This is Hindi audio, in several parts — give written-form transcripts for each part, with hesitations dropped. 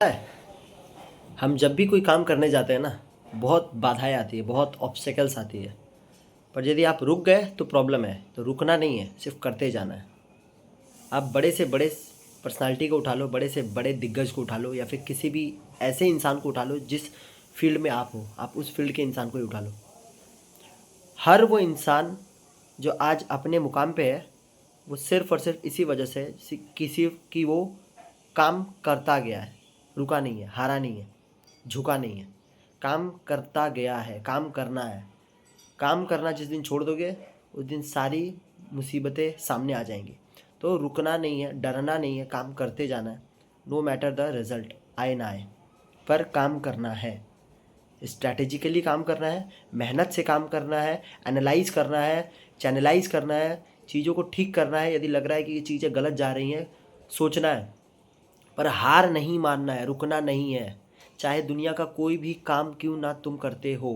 है। हम जब भी कोई काम करने जाते हैं ना, बहुत बाधाएं आती है, बहुत ऑब्स्टेकल्स आती है। पर यदि आप रुक गए तो प्रॉब्लम है। तो रुकना नहीं है, सिर्फ करते जाना है। आप बड़े से बड़े पर्सनालिटी को उठा लो, बड़े से बड़े दिग्गज को उठा लो, या फिर किसी भी ऐसे इंसान को उठा लो जिस फील्ड में आप हो, आप उस फील्ड के इंसान को ही उठा लो। हर वो इंसान जो आज अपने मुकाम पे है, वो सिर्फ और सिर्फ इसी वजह से किसी की वो काम करता गया है। रुका नहीं है, हारा नहीं है, झुका नहीं है, काम करता गया है। काम करना है। काम करना जिस दिन छोड़ दोगे, उस दिन सारी मुसीबतें सामने आ जाएंगी। तो रुकना नहीं है, डरना नहीं है, काम करते जाना है। नो मैटर द रिजल्ट, आए ना आए, पर काम करना है। स्ट्रैटेजिकली काम करना है, मेहनत से काम करना है, एनालाइज करना है, चैनलाइज करना है, चीज़ों को ठीक करना है। यदि लग रहा है कि ये चीज़ें गलत जा रही हैं, सोचना है, पर हार नहीं मानना है, रुकना नहीं है। चाहे दुनिया का कोई भी काम क्यों ना तुम करते हो,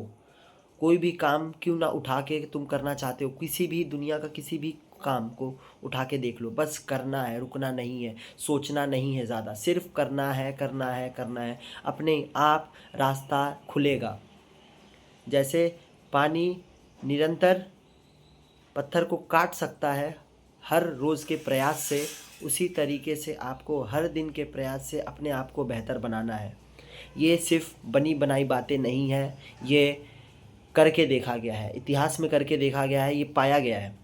कोई भी काम क्यों ना उठा के तुम करना चाहते हो, किसी भी दुनिया का किसी भी काम को उठा के देख लो, बस करना है, रुकना नहीं है, सोचना नहीं है ज़्यादा, सिर्फ करना है, करना है, करना है। अपने आप रास्ता खुलेगा। जैसे पानी निरंतर पत्थर को काट सकता है हर रोज़ के प्रयास से, उसी तरीके से आपको हर दिन के प्रयास से अपने आप को बेहतर बनाना है। ये सिर्फ बनी बनाई बातें नहीं है, ये करके देखा गया है, इतिहास में करके देखा गया है, ये पाया गया है।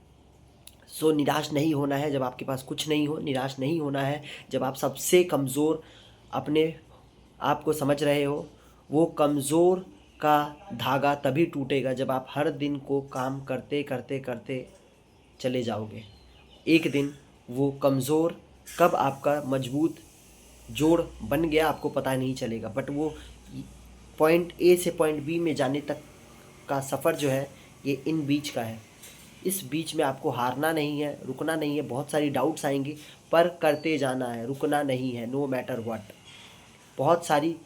सो निराश नहीं होना है जब आपके पास कुछ नहीं हो, निराश नहीं होना है जब आप सबसे कमज़ोर अपने आप को समझ रहे हो। वो कमज़ोर का धागा तभी टूटेगा जब आप हर दिन को काम करते करते करते चले जाओगे। एक दिन वो कमज़ोर कब आपका मजबूत जोड़ बन गया आपको पता नहीं चलेगा, बट वो पॉइंट ए से पॉइंट बी में जाने तक का सफ़र जो है, ये इन बीच का है। इस बीच में आपको हारना नहीं है, रुकना नहीं है। बहुत सारी डाउट्स आएंगी, पर करते जाना है, रुकना नहीं है, नो मैटर व्हाट। बहुत सारी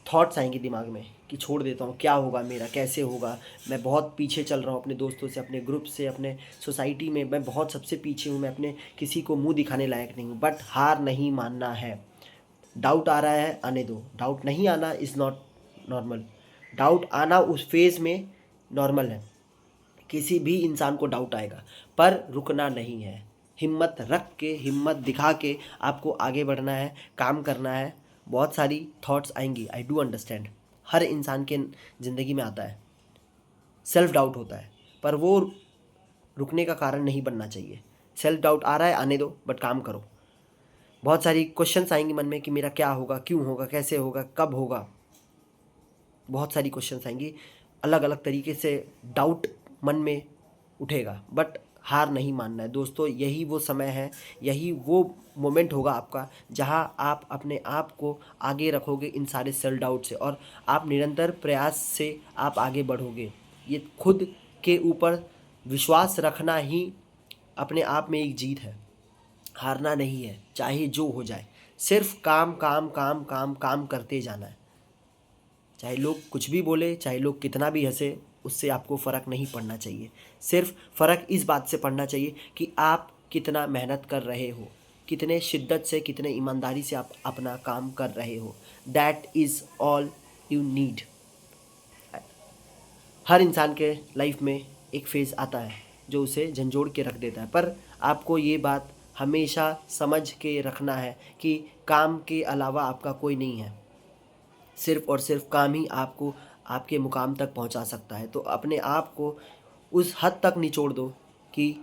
थॉट्स आएंगी दिमाग में कि छोड़ देता हूँ, क्या होगा मेरा, कैसे होगा, मैं बहुत पीछे चल रहा हूँ अपने दोस्तों से, अपने ग्रुप से, अपने सोसाइटी में मैं बहुत सबसे पीछे हूँ, मैं अपने किसी को मुंह दिखाने लायक नहीं हूँ। बट हार नहीं मानना है। डाउट आ रहा है, आने दो। डाउट नहीं आना इज़ नॉट नॉर्मल। डाउट आना उस फेज़ में नॉर्मल है। किसी भी इंसान को डाउट आएगा, पर रुकना नहीं है। हिम्मत रख के, हिम्मत दिखा के आपको आगे बढ़ना है, काम करना है। बहुत सारी थॉट्स आएंगी, आई डू अंडरस्टैंड। हर इंसान के ज़िंदगी में आता है, सेल्फ डाउट होता है, पर वो रुकने का कारण नहीं बनना चाहिए। सेल्फ डाउट आ रहा है, आने दो, बट काम करो। बहुत सारी क्वेश्चंस आएंगी मन में कि मेरा क्या होगा, क्यों होगा, कैसे होगा, कब होगा। बहुत सारी क्वेश्चंस आएंगी, अलग अलग तरीके से डाउट मन में उठेगा, बट हार नहीं मानना है दोस्तों। यही वो समय है, यही वो मोमेंट होगा आपका, जहां आप अपने आप को आगे रखोगे इन सारे सेल्फ डाउट से, और आप निरंतर प्रयास से आप आगे बढ़ोगे। ये खुद के ऊपर विश्वास रखना ही अपने आप में एक जीत है। हारना नहीं है, चाहे जो हो जाए। सिर्फ काम काम काम काम काम करते जाना है। चाहे लोग कुछ भी बोले, चाहे लोग कितना भी हंसे, उससे आपको फ़र्क नहीं पड़ना चाहिए। सिर्फ फ़र्क इस बात से पड़ना चाहिए कि आप कितना मेहनत कर रहे हो, कितने शिद्दत से, कितने ईमानदारी से आप अपना काम कर रहे हो। That is all you need. हर इंसान के लाइफ में एक फेज़ आता है जो उसे झंझोड़ के रख देता है, पर आपको ये बात हमेशा समझ के रखना है कि काम के अलावा आपका कोई नहीं है। सिर्फ और सिर्फ काम ही आपको आपके मुकाम तक पहुंचा सकता है। तो अपने आप को उस हद तक निचोड़ दो कि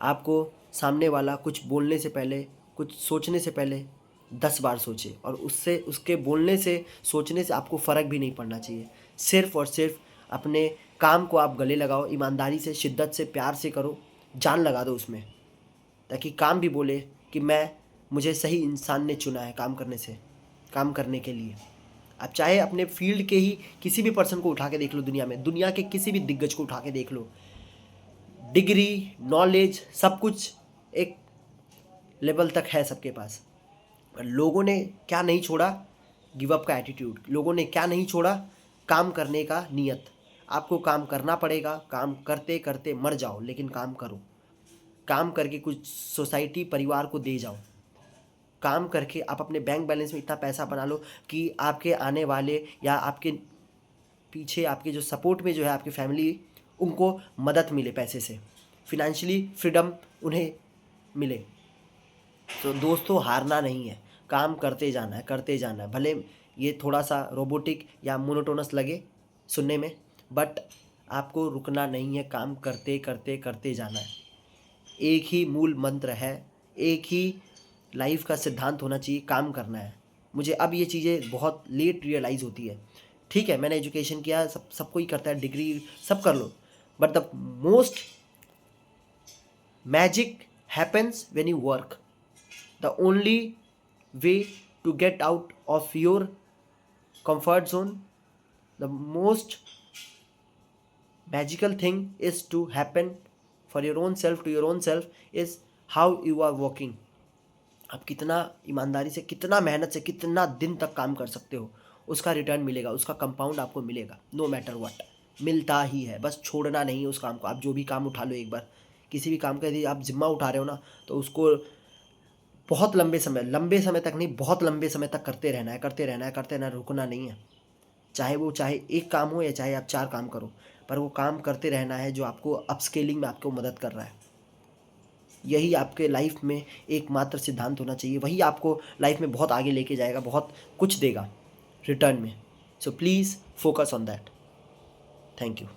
आपको सामने वाला कुछ बोलने से पहले, कुछ सोचने से पहले 10 बार सोचे, और उससे, उसके बोलने से, सोचने से आपको फ़र्क भी नहीं पड़ना चाहिए। सिर्फ और सिर्फ अपने काम को आप गले लगाओ, ईमानदारी से, शिद्दत से, प्यार से करो, जान लगा दो उसमें, ताकि काम भी बोले कि मुझे सही इंसान ने चुना है काम करने से, काम करने के लिए। आप चाहे अपने फील्ड के ही किसी भी पर्सन को उठा के देख लो, दुनिया में, दुनिया के किसी भी दिग्गज को उठा के देख लो, डिग्री, नॉलेज, सब कुछ एक लेवल तक है सबके पास, पर लोगों ने क्या नहीं छोड़ा? गिव अप का एटीट्यूड। लोगों ने क्या नहीं छोड़ा? काम करने का नियत। आपको काम करना पड़ेगा, काम करते करते मर जाओ, लेकिन काम करो। काम करके कुछ सोसाइटी, परिवार को दे जाओ। काम करके आप अपने बैंक बैलेंस में इतना पैसा बना लो कि आपके आने वाले या आपके पीछे आपके जो सपोर्ट में जो है आपकी फैमिली, उनको मदद मिले, पैसे से फिनेंशियली फ्रीडम उन्हें मिले। तो दोस्तों हारना नहीं है, काम करते जाना है, करते जाना है। भले ये थोड़ा सा रोबोटिक या मोनोटोनस लगे सुनने में, बट आपको रुकना नहीं है, काम करते करते करते जाना है। एक ही मूल मंत्र है, एक ही लाइफ का सिद्धांत होना चाहिए, काम करना है। मुझे अब ये चीज़ें बहुत लेट रियलाइज़ होती है। ठीक है, मैंने एजुकेशन किया, सब कोई करता है, डिग्री सब कर लो, but the most magic happens when you work. The only way to get out of your comfort zone, the most magical thing is to happen for your own self, to your own self, is how you are working. आप कितना ईमानदारी से, कितना मेहनत से, कितना दिन तक काम कर सकते हो, उसका रिटर्न मिलेगा, उसका कंपाउंड आपको मिलेगा, नो मैटर व्हाट, मिलता ही है। बस छोड़ना नहीं है उस काम को। आप जो भी काम उठा लो, एक बार किसी भी काम का यदि आप जिम्मा उठा रहे हो ना, तो उसको बहुत लंबे समय तक नहीं, बहुत लंबे समय तक करते रहना है, करते रहना है, करते रहना है, रुकना नहीं है। चाहे एक काम हो या चाहे आप 4 काम करो, पर वो काम करते रहना है जो आपको अपस्केलिंग में आपको मदद कर रहा है। यही आपके लाइफ में एकमात्र सिद्धांत होना चाहिए, वही आपको लाइफ में बहुत आगे लेके जाएगा, बहुत कुछ देगा रिटर्न में। So please focus on that. Thank you.